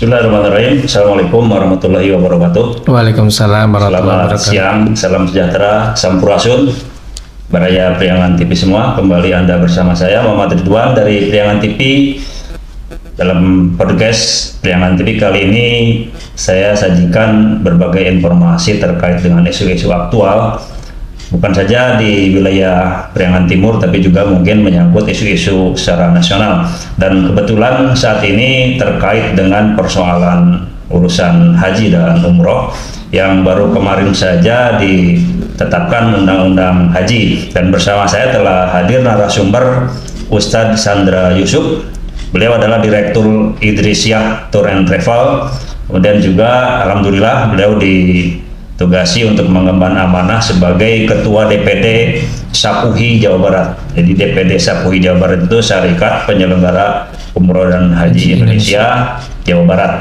Bismillahirrahmanirrahim. Assalamualaikum warahmatullahi wabarakatuh. Waalaikumsalam warahmatullahi Selamat wabarakatuh. siang, salam sejahtera, sampurasun, baraya Priangan TV semua. Kembali Anda bersama saya Muhammad Ridwan dari Priangan TV. Dalam podcast Priangan TV kali ini saya sajikan berbagai informasi terkait dengan isu-isu aktual, bukan saja di wilayah Priangan Timur, tapi juga mungkin menyangkut isu-isu secara nasional. Dan kebetulan saat ini terkait dengan persoalan urusan haji dan umroh yang baru kemarin saja ditetapkan Undang-Undang Haji. Dan bersama saya telah hadir narasumber Ustadz Sandra Yusuf. Beliau adalah Direktur Idrisyah Tour and Travel. Kemudian juga alhamdulillah beliau ditugasi untuk mengemban amanah sebagai Ketua DPD Sapuhi Jawa Barat. Jadi DPD Sapuhi Jawa Barat itu Syarikat Penyelenggara Umroh dan Haji Indonesia Jawa Barat.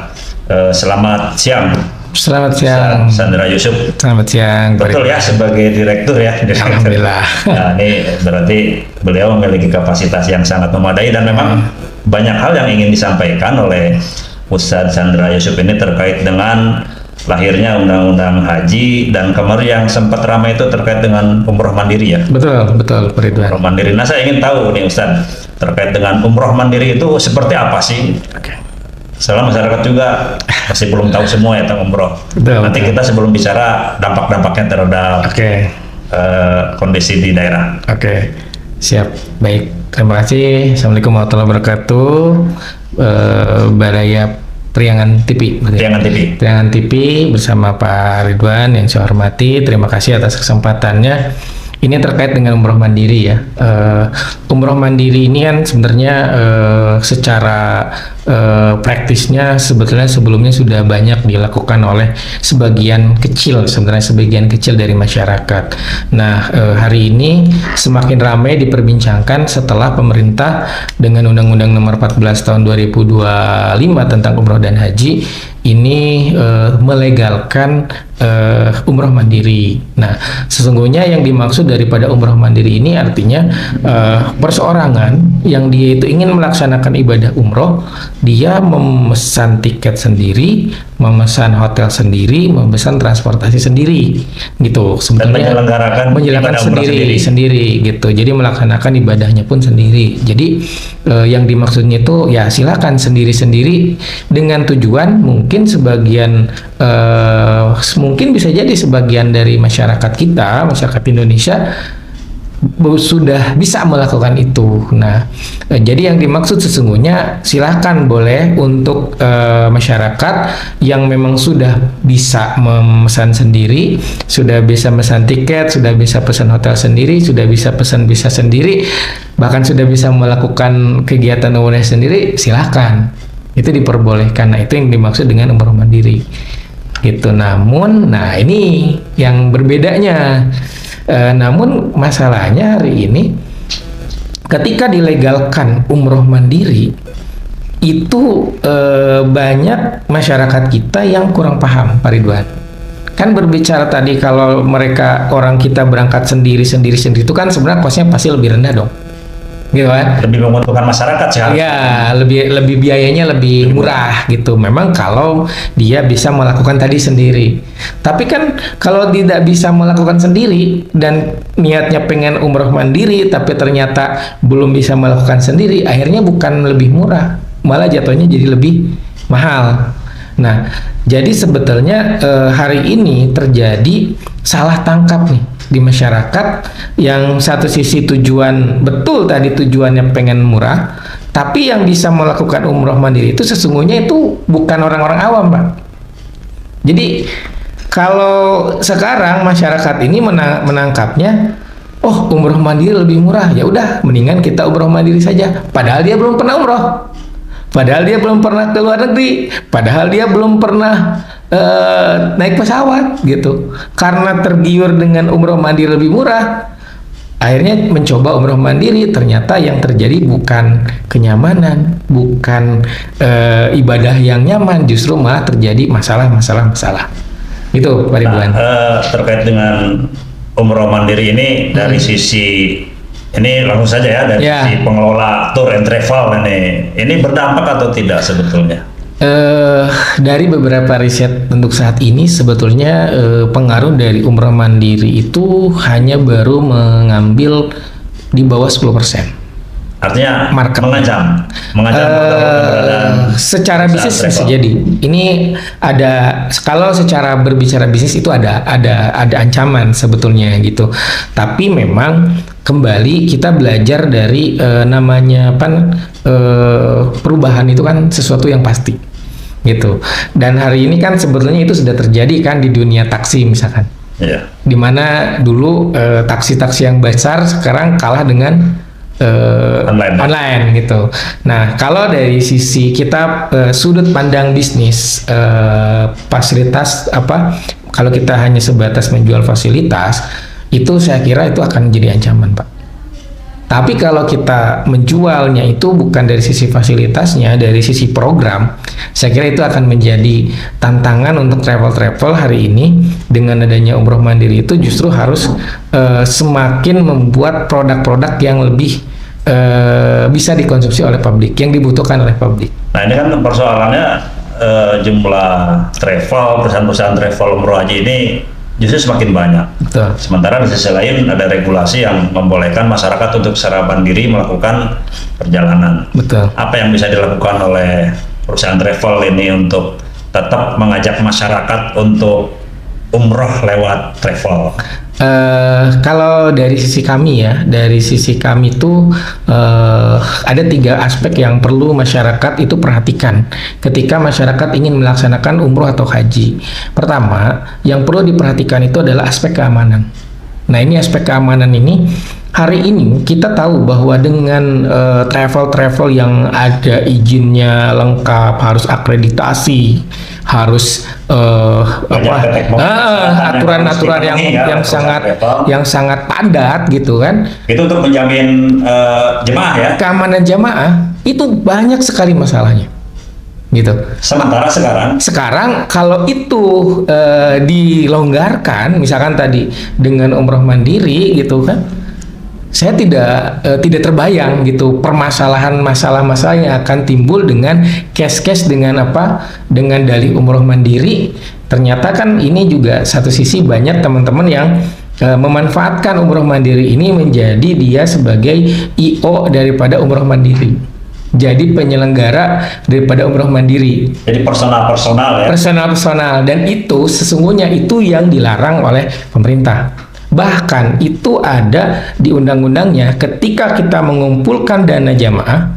Selamat siang. Selamat siang, Sandra Yusuf. Selamat siang. Betul ya, sebagai direktur ya. Alhamdulillah. Nah, ini berarti beliau memiliki kapasitas yang sangat memadai dan memang banyak hal yang ingin disampaikan oleh Ustadz Sandra Yusuf ini terkait dengan lahirnya Undang-Undang Haji, dan kemarin yang sempat ramai itu terkait dengan umroh mandiri ya. Betul, Pak Ridwan. Umroh mandiri. Nah, saya ingin tahu nih Ustadz, terkait dengan umroh mandiri itu seperti apa sih? Oke. Soalnya masyarakat juga masih belum tahu semua ya tentang umroh. Nanti kita sebelum bicara dampak-dampaknya terhadap kondisi di daerah. Oke. Siap. Baik. Terima kasih. Assalamualaikum warahmatullahi wabarakatuh. Baraya Priangan TV. Priangan TV bersama Pak Ridwan yang saya hormati. Terima kasih atas kesempatannya. Ini terkait dengan umroh mandiri ya. Umroh mandiri ini kan sebenarnya secara praktisnya sebetulnya sebelumnya sudah banyak dilakukan oleh sebagian kecil dari masyarakat. Nah, hari ini semakin ramai diperbincangkan setelah pemerintah dengan Undang-Undang Nomor 14 Tahun 2025 tentang umroh dan haji ini melegalkan umroh mandiri. Nah, sesungguhnya yang dimaksud daripada umroh mandiri ini artinya perseorangan yang dia itu ingin melaksanakan ibadah umroh, dia memesan tiket sendiri, memesan hotel sendiri, memesan transportasi sendiri, gitu. Sebenarnya menyelenggarakan sendiri gitu. Jadi melaksanakan ibadahnya pun sendiri. Jadi yang dimaksudnya itu ya silakan sendiri-sendiri dengan tujuan mungkin sebagian mungkin bisa jadi sebagian dari masyarakat kita, masyarakat Indonesia sudah bisa melakukan itu. Nah, jadi yang dimaksud sesungguhnya silakan boleh untuk masyarakat yang memang sudah bisa memesan sendiri, sudah bisa memesan tiket, sudah bisa pesan hotel sendiri, sudah bisa pesan visa sendiri, bahkan sudah bisa melakukan kegiatan umroh sendiri, silakan. Itu diperbolehkan. Nah, itu yang dimaksud dengan umroh mandiri. Gitu. Namun, nah ini yang berbedanya. Namun masalahnya hari ini ketika dilegalkan umroh mandiri itu banyak masyarakat kita yang kurang paham, Pak Ridwan. Kan berbicara tadi kalau mereka orang kita berangkat sendiri itu kan sebenarnya kosnya pasti lebih rendah dong. Gitu kan? Lebih menguntungkan masyarakat sih. Ya, lebih biayanya lebih murah gitu. Memang kalau dia bisa melakukan tadi sendiri. Tapi kan kalau tidak bisa melakukan sendiri dan niatnya pengen umroh mandiri tapi ternyata belum bisa melakukan sendiri, akhirnya bukan lebih murah, malah jatuhnya jadi lebih mahal. Nah, jadi sebetulnya hari ini terjadi salah tangkap nih di masyarakat, yang satu sisi tujuan betul tadi tujuannya pengen murah, tapi yang bisa melakukan umroh mandiri itu sesungguhnya itu bukan orang-orang awam, Pak. Jadi kalau sekarang masyarakat ini menangkapnya, oh umroh mandiri lebih murah, ya udah mendingan kita umroh mandiri saja. Padahal dia belum pernah umroh, padahal dia belum pernah ke luar negeri, padahal dia belum pernah naik pesawat gitu. Karena tergiur dengan umroh mandiri lebih murah, akhirnya mencoba umroh mandiri. Ternyata yang terjadi bukan kenyamanan, bukan ibadah yang nyaman, justru malah terjadi masalah. Itu Pak Ridwan. Terkait dengan umroh mandiri ini dari sisi ini langsung saja ya dari sisi pengelola tour and travel ini berdampak atau tidak sebetulnya? Dari beberapa riset untuk saat ini sebetulnya pengaruh dari umroh mandiri itu hanya baru mengambil di bawah 10%. Artinya Market. mengancam secara bisnis bisa jadi. Ini ada, kalau secara berbicara bisnis itu ada ancaman sebetulnya gitu. Tapi memang kembali kita belajar dari namanya perubahan itu kan sesuatu yang pasti gitu. Dan hari ini kan sebetulnya itu sudah terjadi kan di dunia taksi misalkan. Iya. Dimana dulu taksi-taksi yang besar sekarang kalah dengan online gitu. Nah, kalau dari sisi kita sudut pandang bisnis, fasilitas kalau kita hanya sebatas menjual fasilitas, itu saya kira itu akan menjadi ancaman, Pak. Tapi kalau kita menjualnya itu bukan dari sisi fasilitasnya, dari sisi program, saya kira itu akan menjadi tantangan untuk travel hari ini. Dengan adanya umroh mandiri itu justru harus semakin membuat produk-produk yang lebih bisa dikonsumsi oleh publik, yang dibutuhkan oleh publik. Nah, ini kan persoalannya jumlah perusahaan-perusahaan travel umroh haji ini justru semakin banyak. Betul. Sementara di sisi lain ada regulasi yang membolehkan masyarakat untuk secara mandiri melakukan perjalanan. Betul. Apa yang bisa dilakukan oleh perusahaan travel ini untuk tetap mengajak masyarakat untuk umroh lewat travel? Kalau dari sisi kami itu ada 3 aspek yang perlu masyarakat itu perhatikan ketika masyarakat ingin melaksanakan umroh atau haji. Pertama, yang perlu diperhatikan itu adalah aspek keamanan. Nah, ini aspek keamanan ini hari ini kita tahu bahwa dengan travel yang ada izinnya lengkap, harus akreditasi, harus aturan-aturan yang sangat padat gitu kan. Itu untuk menjamin jemaah ya. Keamanan jemaah itu banyak sekali masalahnya. Gitu. Sementara sekarang kalau itu dilonggarkan, misalkan tadi dengan umroh mandiri gitu kan, saya tidak terbayang gitu masalah-masalah yang akan timbul dengan case dengan dalih umroh mandiri. Ternyata kan ini juga satu sisi banyak teman-teman yang memanfaatkan umroh mandiri ini menjadi dia sebagai IO daripada umroh mandiri. Jadi penyelenggara daripada umroh mandiri. Jadi personal ya. Personal, dan itu sesungguhnya itu yang dilarang oleh pemerintah. Bahkan itu ada di undang-undangnya, ketika kita mengumpulkan dana jamaah,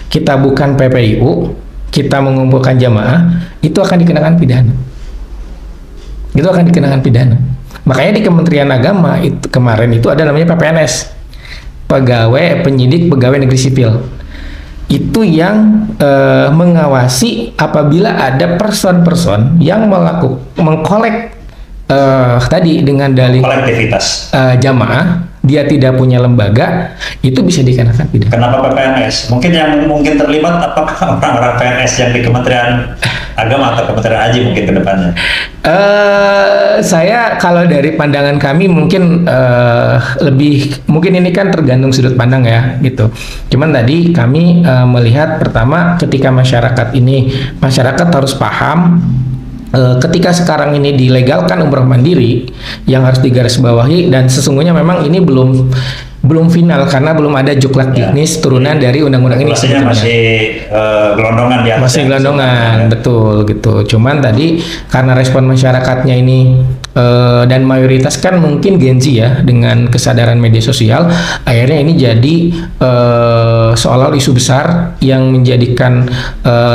kita bukan PPIU, kita mengumpulkan jamaah, itu akan dikenakan pidana. Makanya di Kementerian Agama itu kemarin itu ada namanya PPNS, Penyidik Pegawai Negeri Sipil. Itu yang mengawasi apabila ada person yang mengkolek tadi dengan dalih kolektivitas jamaah, dia tidak punya lembaga, itu bisa dikenakan pidana. Kenapa PPNS? Mungkin terlibat apakah orang-orang PNS yang di Kementerian Agama atau Kementerian Haji mungkin ke depannya? Saya kalau dari pandangan kami mungkin mungkin ini kan tergantung sudut pandang ya gitu. Cuman tadi kami melihat pertama ketika masyarakat harus paham. Ketika sekarang ini dilegalkan umroh mandiri, yang harus digarisbawahi, dan sesungguhnya memang ini belum final karena belum ada juklak teknis turunan dari undang-undang ini. Masih gelondongan ya. Masih gelondongan, betul gitu. Cuman tadi karena respon masyarakatnya ini dan mayoritas kan mungkin Gen Z ya, dengan kesadaran media sosial, akhirnya ini jadi seolah isu besar yang menjadikan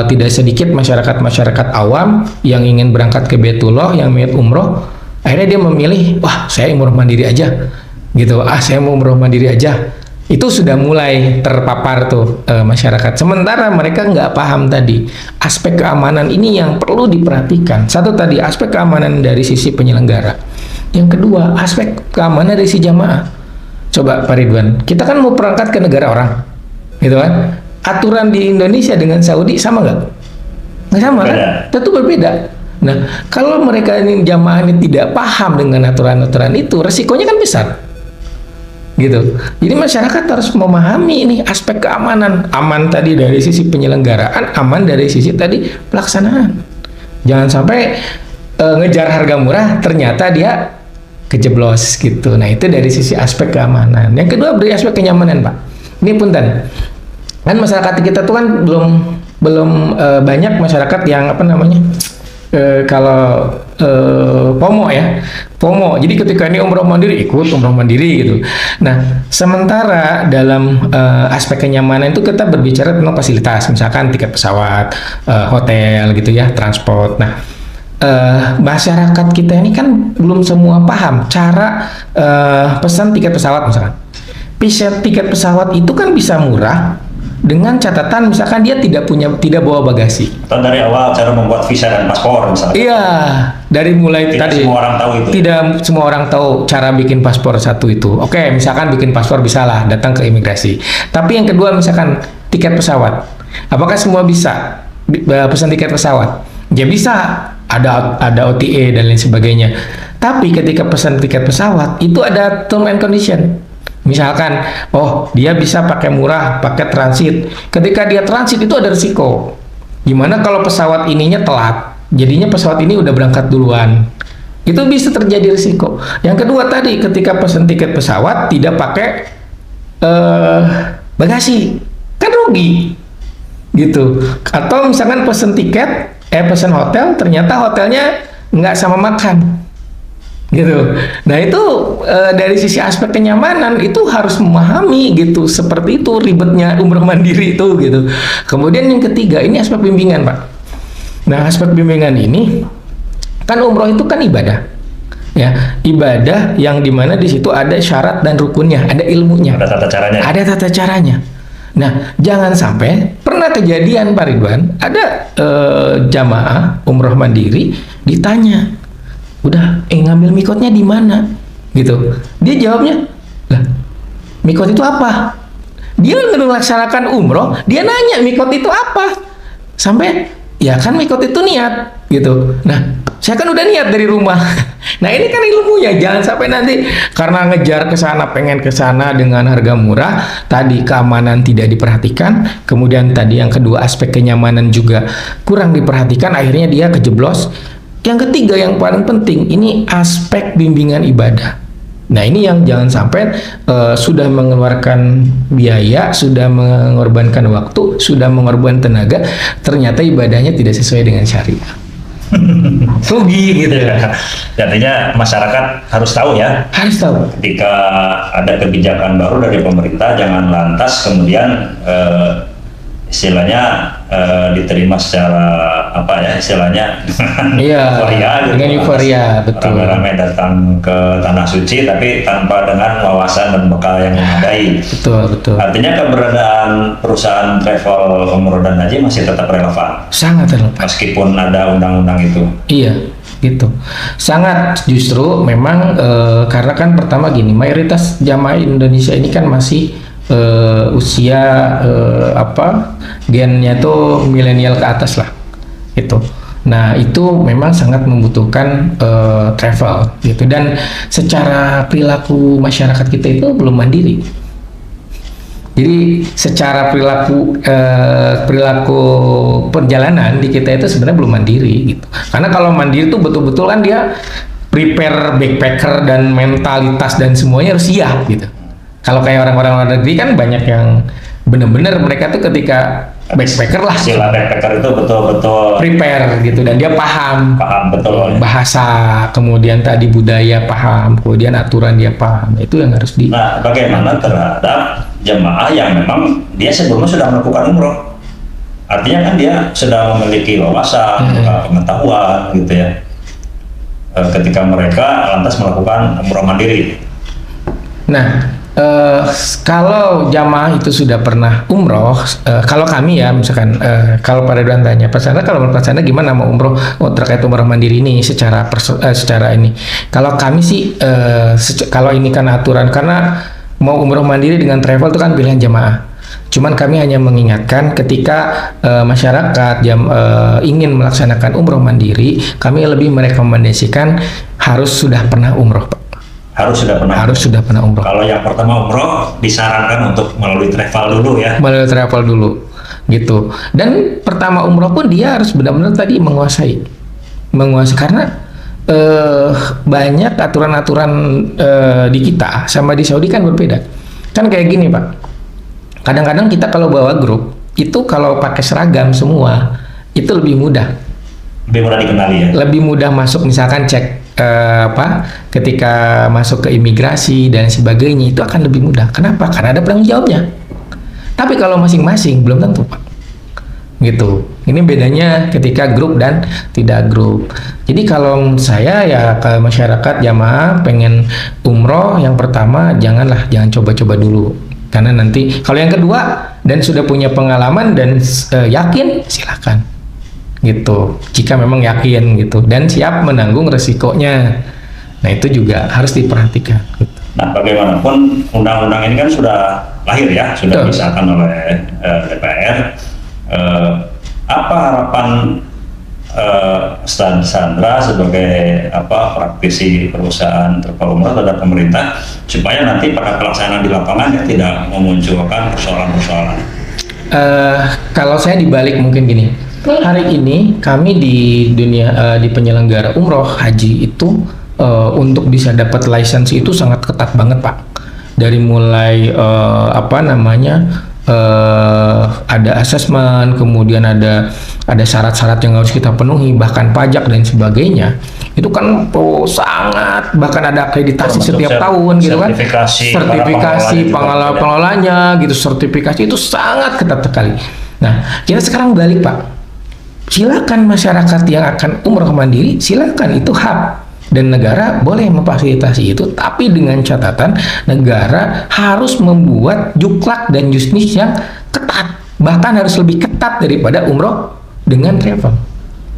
tidak sedikit masyarakat awam yang ingin berangkat ke Baitullah, yang niat umroh, akhirnya dia memilih, wah saya umroh mandiri aja gitu, saya mau umroh mandiri aja. Itu sudah mulai terpapar tuh masyarakat. Sementara mereka nggak paham tadi aspek keamanan ini yang perlu diperhatikan. Satu tadi aspek keamanan dari sisi penyelenggara. Yang kedua aspek keamanan dari sisi jamaah. Coba Pak Ridwan, kita kan mau berangkat ke negara orang, gitu kan? Aturan di Indonesia dengan Saudi sama nggak? Nggak sama kan? Tentu berbeda. Nah, kalau mereka ini jamaah ini tidak paham dengan aturan-aturan itu, resikonya kan besar. gitu. Jadi masyarakat harus memahami ini aspek keamanan, aman tadi dari sisi penyelenggaraan, aman dari sisi tadi pelaksanaan. Jangan sampai ngejar harga murah ternyata dia kejeblos gitu. Nah itu dari sisi aspek keamanan. Yang kedua dari aspek kenyamanan, Pak. Ini punten, kan masyarakat kita tuh kan belum banyak masyarakat yang apa namanya kalau FOMO ya, FOMO. Jadi ketika ini umroh mandiri ikut umroh mandiri gitu. Nah, sementara dalam aspek kenyamanan itu kita berbicara tentang fasilitas, misalkan tiket pesawat, hotel gitu ya, transport. Nah, masyarakat kita ini kan belum semua paham cara pesan tiket pesawat misalkan. Tiket pesawat itu kan bisa murah dengan catatan misalkan dia tidak bawa bagasi. Atau dari awal cara membuat visa dan paspor misalnya. Iya, dari mulai tidak tadi. Semua orang tahu itu. Tidak semua orang tahu cara bikin paspor satu itu. Oke, misalkan bikin paspor bisa lah datang ke imigrasi. Tapi yang kedua misalkan tiket pesawat. Apakah semua bisa pesan tiket pesawat? Ya bisa. Ada OTA dan lain sebagainya. Tapi ketika pesan tiket pesawat itu ada term and condition. Misalkan, oh dia bisa pakai murah, pakai transit. Ketika dia transit itu ada risiko. Gimana kalau pesawat ininya telat? Jadinya pesawat ini udah berangkat duluan. Itu bisa terjadi risiko. Yang kedua tadi, ketika pesan tiket pesawat tidak pakai bagasi, kan rugi, gitu. Atau misalkan pesan tiket, pesan hotel, ternyata hotelnya nggak sama makan. Gitu. Nah itu dari sisi aspek kenyamanan itu harus memahami gitu, seperti itu ribetnya umroh mandiri itu gitu. Kemudian yang ketiga ini aspek bimbingan, Pak. Nah aspek bimbingan ini kan umroh itu kan ibadah, ya ibadah yang dimana di situ ada syarat dan rukunnya, ada ilmunya, ada tata caranya. Ada tata caranya. Nah jangan sampai pernah kejadian Pak Ridwan ada jamaah umroh mandiri ditanya, udah ngambil mikotnya di mana gitu, dia jawabnya lah mikot itu apa, dia melaksanakan umroh dia nanya mikot itu apa, sampai ya kan mikot itu niat gitu. Nah saya kan udah niat dari rumah. Nah ini kan ilmunya, jangan sampai nanti karena ngejar ke sana, pengen ke sana dengan harga murah, tadi keamanan tidak diperhatikan, kemudian tadi yang kedua aspek kenyamanan juga kurang diperhatikan, akhirnya dia kejeblos. Yang ketiga yang paling penting ini aspek bimbingan ibadah. Nah ini yang jangan sampai sudah mengeluarkan biaya, sudah mengorbankan waktu, sudah mengorbankan tenaga, ternyata ibadahnya tidak sesuai dengan syariah. Rugi gitu ya. Artinya masyarakat harus tahu ya. Harus tahu. Ketika ada kebijakan baru dari pemerintah, jangan lantas kemudian istilahnya diterima secara apa ya istilahnya euforia gitu, dengan euforia, betul. Ramai-ramai datang ke tanah suci tapi tanpa dengan wawasan dan bekal yang memadai. Betul. Artinya keberadaan perusahaan travel umroh dan haji masih tetap relevan. Sangat relevan. Meskipun ada undang-undang itu. Iya, gitu. Sangat justru memang karena kan pertama gini, mayoritas jamaah Indonesia ini kan masih usia gennya tuh milenial ke atas lah itu. Nah itu memang sangat membutuhkan travel gitu, dan secara perilaku masyarakat kita itu belum mandiri. Jadi secara perilaku perjalanan di kita itu sebenarnya belum mandiri gitu. Karena kalau mandiri itu betul-betul kan dia prepare backpacker dan mentalitas dan semuanya harus siap gitu. Kalau kayak orang-orang luar negeri kan banyak yang benar-benar mereka tuh ketika backpacker lah. Istilah backpacker itu betul-betul prepare gitu, dan dia paham betul bahasa, kemudian tadi budaya paham, kemudian aturan dia paham. Itu yang harus di. Nah, bagaimana terhadap jemaah yang memang dia sebelumnya sudah melakukan umroh? Artinya kan dia sudah memiliki wawasan, pengetahuan gitu ya. Ketika mereka lantas melakukan umroh mandiri. Nah, kalau jamaah itu sudah pernah umroh, kalau kami ya misalkan, kalau Pak Ridwan tanya, Pak Sandra kalau menurut Pak Sandra gimana mau umroh terkait umroh mandiri ini secara ini? Kalau kami sih, kalau ini kan aturan, karena mau umroh mandiri dengan travel itu kan pilihan jamaah. Cuman kami hanya mengingatkan ketika masyarakat ingin melaksanakan umroh mandiri, kami lebih merekomendasikan harus sudah pernah umroh, Pak. Harus sudah pernah umroh. Kalau yang pertama umroh disarankan untuk melalui travel dulu ya. Melalui travel dulu, gitu. Dan pertama umroh pun dia harus benar-benar tadi menguasai karena banyak aturan-aturan di kita sama di Saudi kan berbeda. Kan kayak gini Pak. Kadang-kadang kita kalau bawa grup itu kalau pakai seragam semua itu lebih mudah. Lebih mudah dikenali ya. Lebih mudah masuk, misalkan cek ketika masuk ke imigrasi dan sebagainya itu akan lebih mudah. Kenapa? Karena ada penanggung jawabnya. Tapi kalau masing-masing belum tentu Pak. Gitu. Ini bedanya ketika grup dan tidak grup. Jadi kalau menurut saya ya ke masyarakat jamaah pengen umroh yang pertama jangan coba-coba dulu. Karena nanti kalau yang kedua dan sudah punya pengalaman dan yakin silakan. Gitu, jika memang yakin gitu dan siap menanggung resikonya. Nah itu juga harus diperhatikan gitu. Nah bagaimanapun undang-undang ini kan sudah lahir ya, sudah disahkan oleh DPR. Apa harapan Sandra sebagai praktisi perusahaan travel umroh terhadap pemerintah supaya nanti pada pelaksanaan di lapangan ya tidak memunculkan persoalan-persoalan? Kalau saya dibalik mungkin gini. Hari ini kami di dunia di penyelenggara umroh haji itu untuk bisa dapat lisensi itu sangat ketat banget Pak. Dari mulai ada asesmen, kemudian ada syarat-syarat yang harus kita penuhi, bahkan pajak dan sebagainya. Itu kan sangat, bahkan ada akreditasi setiap tahun gitu kan. Sertifikasi pengelolanya gitu, sertifikasi itu sangat ketat sekali. Nah, kita sekarang balik Pak. Silakan masyarakat yang akan umroh mandiri, silakan itu hak dan negara boleh memfasilitasi itu, tapi dengan catatan negara harus membuat juklak dan jusnis yang ketat, bahkan harus lebih ketat daripada umroh dengan travel.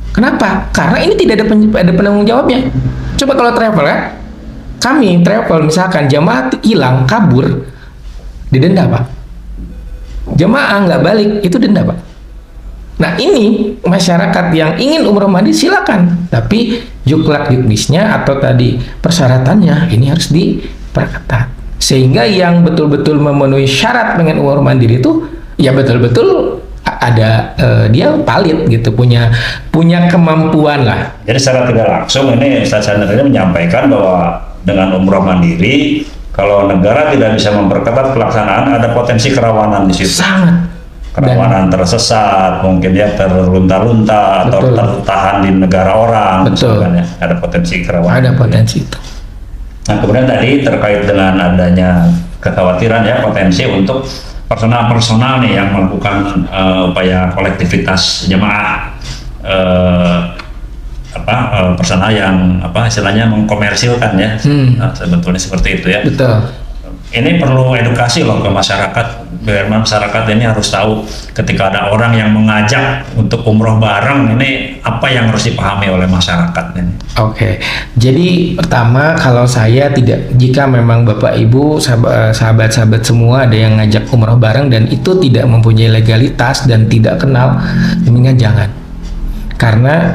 Kenapa? Karena ini tidak ada penanggung jawabnya. Coba kalau travel ya, kami travel misalkan jamaah hilang kabur, didenda Pak. Jamaah nggak balik itu denda Pak. Nah ini masyarakat yang ingin umroh mandiri silakan, tapi juklak juknisnya atau tadi persyaratannya ini harus diperketat sehingga yang betul-betul memenuhi syarat pengen umroh mandiri itu ya betul-betul ada dia valid gitu, punya kemampuan lah. Jadi secara tidak langsung ini Ustaz Chandra ini menyampaikan bahwa dengan umroh mandiri kalau negara tidak bisa memperketat pelaksanaan ada potensi kerawanan di situ. Sangat. Kerawanan tersesat, mungkin dia terlunta-lunta atau tertahan di negara orang. Betul. Ya. Ada potensi kerawanan. Ada potensi itu. Nah kemudian tadi terkait dengan adanya kekhawatiran ya potensi untuk personal nih yang melakukan upaya kolektivitas jemaah personal yang istilahnya mengkomersilkan ya. Nah, sebetulnya seperti itu ya. Betul. Ini perlu edukasi loh ke masyarakat, biar masyarakat ini harus tahu ketika ada orang yang mengajak untuk umroh bareng ini apa yang harus dipahami oleh masyarakat ini. Oke. Jadi pertama kalau saya jika memang Bapak Ibu sahabat-sahabat semua ada yang ngajak umroh bareng dan itu tidak mempunyai legalitas dan tidak kenal, mendingan jangan. Karena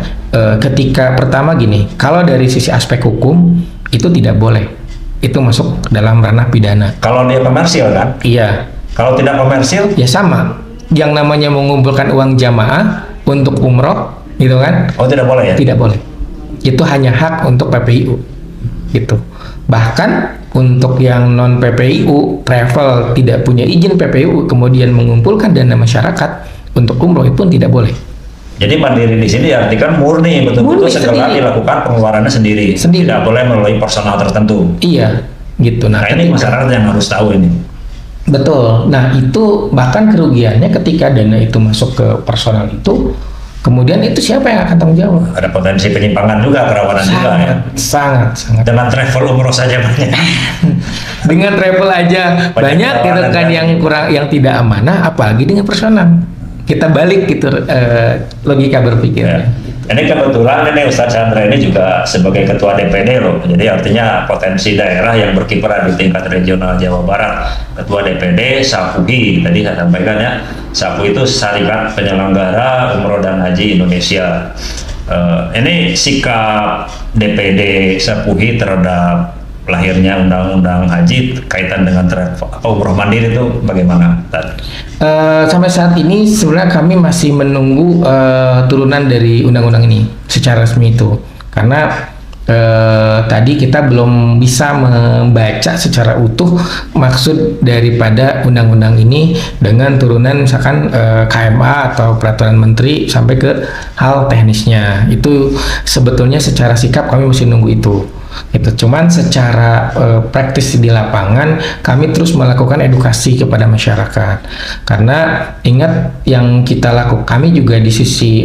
ketika pertama gini, kalau dari sisi aspek hukum itu tidak boleh. Itu masuk dalam ranah pidana. Kalau dia komersil kan? Iya. Kalau tidak komersil? Ya sama. Yang namanya mengumpulkan uang jamaah untuk umroh, gitu kan? Oh tidak boleh ya? Tidak boleh. Itu hanya hak untuk PPIU, gitu. Bahkan untuk yang non PPIU, travel tidak punya izin PPIU, kemudian mengumpulkan dana masyarakat untuk umroh itu pun tidak boleh. Jadi mandiri di sini artikan murni betul-betul segera dilakukan pengeluarannya sendiri. Tidak boleh melalui personal tertentu. Iya, gitu. Nah ini masyarakat yang harus tahu ini. Betul. Nah itu bahkan kerugiannya ketika dana itu masuk ke personal itu, kemudian itu siapa yang akan tanggung jawab? Ada potensi penyimpangan juga, kerawanan juga ya. Sangat. Dengan travel umroh saja banyak. Dengan travel aja banyak gitu kan yang tidak amanah, apalagi dengan personal. Kita balik gitu logika berpikirnya. Ya. Ini kebetulan ini Ustaz Chandra ini juga sebagai ketua DPD loh. Jadi artinya potensi daerah yang berkiprah di tingkat regional Jawa Barat. Ketua DPD SAPUHI tadi saya sampaikan ya. SAPUHI itu Serikat Penyelenggara Umroh dan Haji Indonesia. Ini sikap DPD SAPUHI terhadap lahirnya undang-undang haji kaitan dengan umroh mandiri itu bagaimana? Sampai saat ini sebenarnya kami masih menunggu turunan dari undang-undang ini secara resmi itu, karena tadi kita belum bisa membaca secara utuh maksud daripada undang-undang ini dengan turunan misalkan KMA atau peraturan menteri sampai ke hal teknisnya. Itu sebetulnya secara sikap kami masih nunggu itu. Cuman secara praktis di lapangan kami terus melakukan edukasi kepada masyarakat, karena ingat yang kita lakukan, kami juga di sisi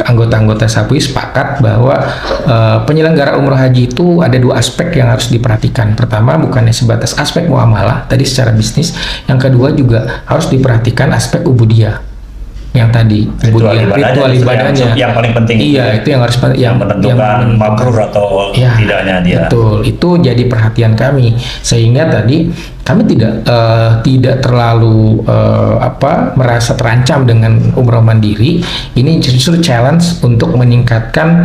anggota-anggota SAPWI sepakat bahwa penyelenggara umroh haji itu ada dua aspek yang harus diperhatikan. Pertama, bukannya sebatas aspek muamalah tadi secara bisnis, yang kedua juga harus diperhatikan aspek ubudiyah yang tadi, ritual ibadahnya yang paling penting. Iya, itu yang harus yang menentukan mabrur atau ya, tidaknya dia. Betul, itu jadi perhatian kami, sehingga tadi kami tidak terlalu merasa terancam dengan umroh mandiri. Ini justru challenge untuk meningkatkan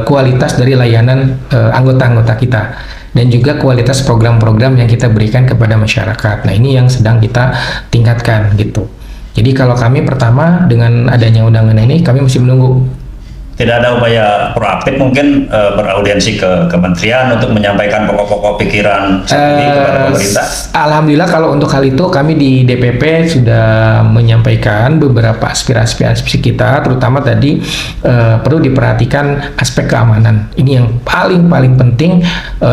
kualitas dari layanan anggota-anggota kita dan juga kualitas program-program yang kita berikan kepada masyarakat. Nah, ini yang sedang kita tingkatkan gitu. Jadi kalau kami pertama dengan adanya undangan ini kami masih menunggu. Tidak ada upaya proaktif mungkin beraudiensi ke kementerian untuk menyampaikan pokok-pokok pikiran ini kepada pemerintah? Alhamdulillah kalau untuk hal itu kami di DPP sudah menyampaikan beberapa aspirasi kita, terutama tadi perlu diperhatikan aspek keamanan. Ini yang paling penting,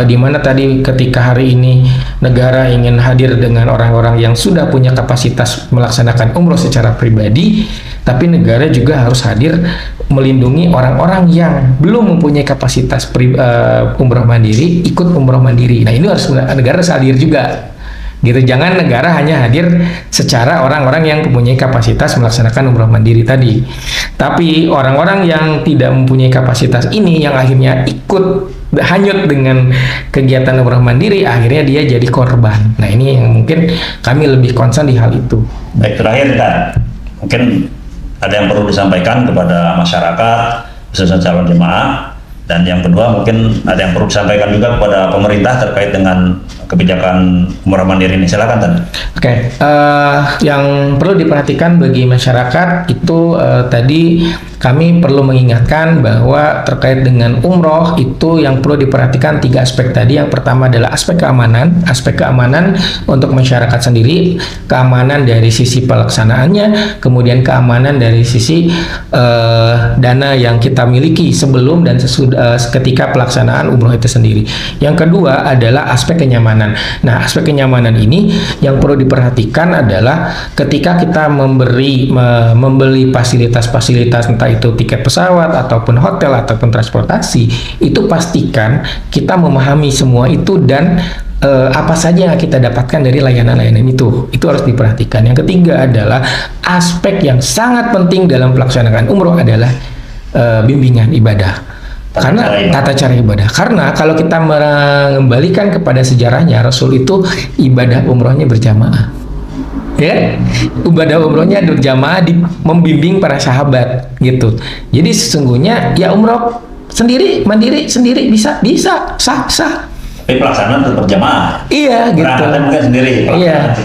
di mana tadi ketika hari ini negara ingin hadir dengan orang-orang yang sudah punya kapasitas melaksanakan umroh secara pribadi, tapi negara juga harus hadir melindungi orang-orang yang belum mempunyai kapasitas umroh mandiri ikut umroh mandiri. Nah, ini harus negara harus hadir juga gitu. Jangan negara hanya hadir secara orang-orang yang mempunyai kapasitas melaksanakan umroh mandiri tadi, tapi orang-orang yang tidak mempunyai kapasitas ini yang akhirnya ikut hanyut dengan kegiatan umroh mandiri, akhirnya dia jadi korban. Nah, ini yang mungkin kami lebih concern di hal itu. Baik, terakhir kan mungkin ada yang perlu disampaikan kepada masyarakat khususnya calon jemaah, dan yang kedua mungkin ada yang perlu disampaikan juga kepada pemerintah terkait dengan kebijakan umroh mandiri ini. Silakan Tan. Oke, yang perlu diperhatikan bagi masyarakat itu tadi kami perlu mengingatkan bahwa terkait dengan umroh itu yang perlu diperhatikan 3 aspek tadi. Yang pertama adalah aspek keamanan untuk masyarakat sendiri, keamanan dari sisi pelaksanaannya, kemudian keamanan dari sisi dana yang kita miliki sebelum dan sesudah ketika pelaksanaan umroh itu sendiri. Yang kedua adalah aspek kenyamanan. Nah, aspek kenyamanan ini yang perlu diperhatikan adalah ketika kita membeli fasilitas-fasilitas, entah itu tiket pesawat ataupun hotel ataupun transportasi, itu pastikan kita memahami semua itu dan apa saja yang kita dapatkan dari layanan-layanan itu harus diperhatikan. Yang ketiga adalah aspek yang sangat penting dalam pelaksanaan umroh adalah bimbingan ibadah. Karena tata cara ibadah. Karena kalau kita mengembalikan kepada sejarahnya, Rasul itu ibadah umrohnya berjamaah. Ya, ibadah umrohnya berjamaah membimbing para sahabat gitu. Jadi sesungguhnya ya umroh sendiri, mandiri sendiri bisa sah. Tapi pelaksanaan tetap berjamaah. Iya, gitu. Mungkin sendiri. Iya.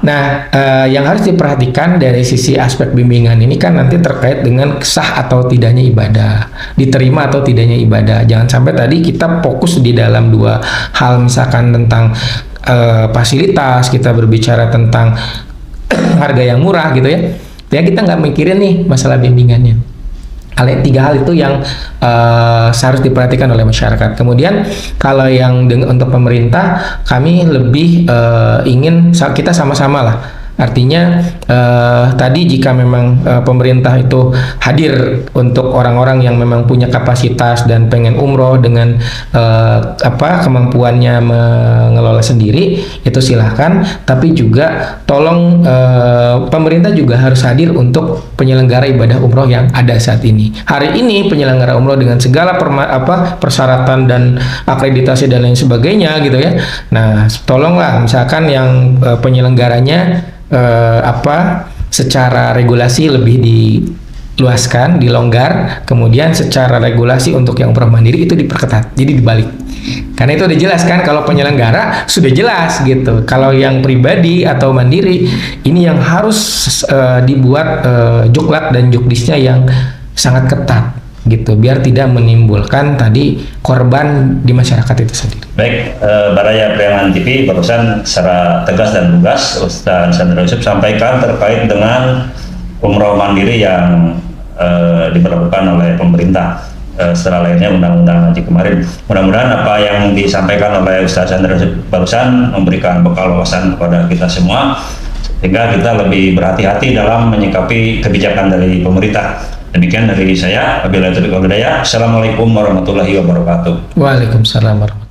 Nah, yang harus diperhatikan dari sisi aspek bimbingan ini kan nanti terkait dengan sah atau tidaknya ibadah, diterima atau tidaknya ibadah. Jangan sampai tadi kita fokus di dalam 2 hal, misalkan tentang fasilitas, kita berbicara tentang harga yang murah gitu ya. Ya kita nggak mikirin nih masalah bimbingannya. 3 hal itu yang harus diperhatikan oleh masyarakat. Kemudian kalau yang untuk pemerintah, kami lebih ingin kita sama-sama lah. Artinya tadi jika memang pemerintah itu hadir untuk orang-orang yang memang punya kapasitas dan pengen umroh dengan kemampuannya mengelola sendiri, itu silahkan. Tapi juga tolong pemerintah juga harus hadir untuk penyelenggara ibadah umroh yang ada saat ini. Hari ini penyelenggara umroh dengan segala persyaratan dan akreditasi dan lain sebagainya gitu ya. Nah, tolonglah misalkan yang penyelenggaranya secara regulasi lebih diluaskan, dilonggar, kemudian secara regulasi untuk yang umroh mandiri itu diperketat. Jadi dibalik. Karena itu udah jelas kan, kalau penyelenggara sudah jelas gitu. Kalau yang pribadi atau mandiri, ini yang harus dibuat juklat dan jukdisnya yang sangat ketat gitu, biar tidak menimbulkan tadi korban di masyarakat itu sendiri. Baik, Baraya Priangan TV barusan secara tegas dan lugas Ustaz Chandra Yusuf sampaikan terkait dengan umroh mandiri yang diberlakukan oleh pemerintah setelah lainnya undang-undang haji kemarin. Mudah-mudahan apa yang disampaikan oleh Ustaz Chandra Yusuf barusan memberikan bekal wawasan kepada kita semua, sehingga kita lebih berhati-hati dalam menyikapi kebijakan dari pemerintah. Demikian dari saya. Wabillahi taufiq wal hidayah. Assalamualaikum warahmatullahi wabarakatuh. Waalaikumsalam warahmatullahi wabarakatuh.